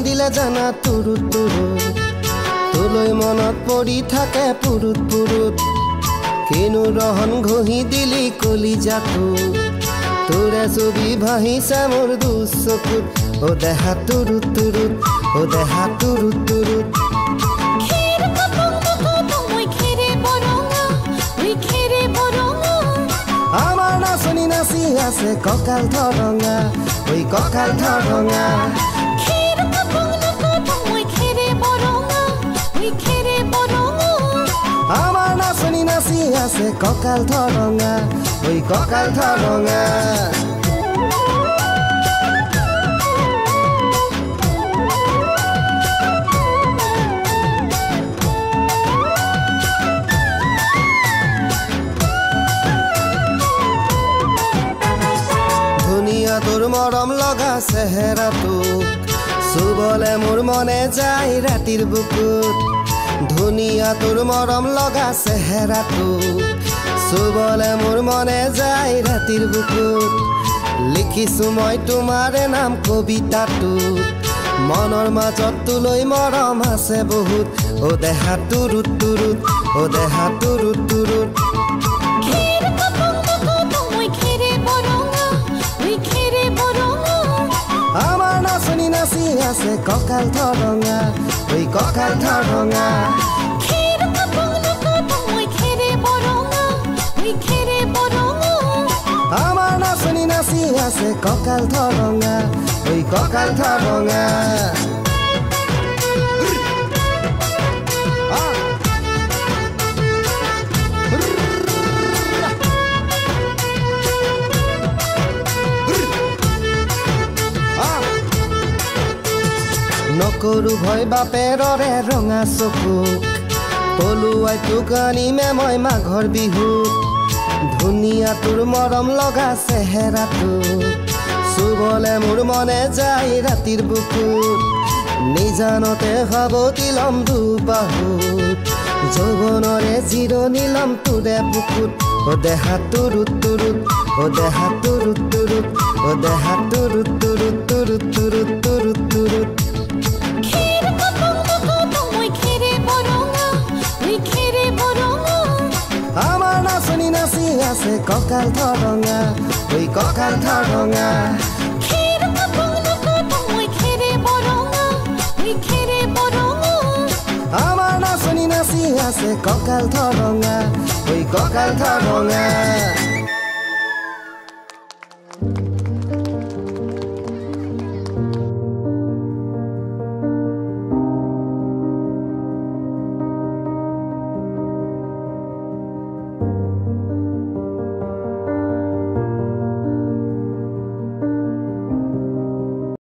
কান্দিলে জানা তুৰুত তুৰুত তোলৈ মনত পৰি থাকে পুৰুত পুৰুত কিনো ৰহন ঘঁহি দিলি কলিজাটো তোৰে ছবি ভাহিছে মোৰ দুচকুত ও দেহা তুৰুত তুৰুত ও দেহা তুৰুত তুৰুত আমাৰ নাচনি নাচি আছে কঁকাল ধৰঙা ঐ কঁকাল ধৰঙা আমাৰ নাচনি নাচি আছে কঁকাল ধৰঙা ঐ কঁকাল ধৰঙা ধুনীয়া তোৰ মৰম লগা চেহেৰাটোক চুবলে মোৰ মনে যায় ৰাতিৰ বুকুত ধুনীয়া তোৰ মৰম লগা চেহেৰাটোক চুবলে মোৰ মনে যায় ৰাতিৰ বুকুত লিখিছো মই তোমাৰে নাম কবিতাটোত মনৰ মাজত তোলৈ মৰম আছে বহুত ও দেহা তুৰুত তুৰুত ও দেহা তুৰুত তুৰুত আমাৰ নাচনি নাচি আছে কঁকাল ধৰঙা ঐ কঁকাল ধৰঙা আমাৰ নাচনি নাচি আছে কঁকাল ধৰঙা ঐ কঁকাল ধৰঙা নকৰো ভয় বাপেৰৰে ৰঙা চকুক পলুৱাই তোক আনিমে মই মাঘৰ বিহুত ধুনীয়া তোৰ মৰম লগা চেহেৰাটোক চুবলে মোৰ মনে যায় ৰাতিৰ বুকুত নিজানতে সাৱটি লম দুবাহুত যৌৱনৰে জিৰণি লম তোৰে বুকুত ও দেহা তুৰুত তুৰুত ও দেহা তুৰুত তুৰুত ও দেহা তুৰুত তুৰুত তুৰুত তুৰুত তুৰুত তুৰুত আমাৰ নাচনি নাচি আছে কঁকাল ধৰঙা ঐ কঁকাল ধৰঙা আমাৰ নাচনি নাচি আছে কঁকাল ধৰঙা ঐ কঁকাল ধৰঙা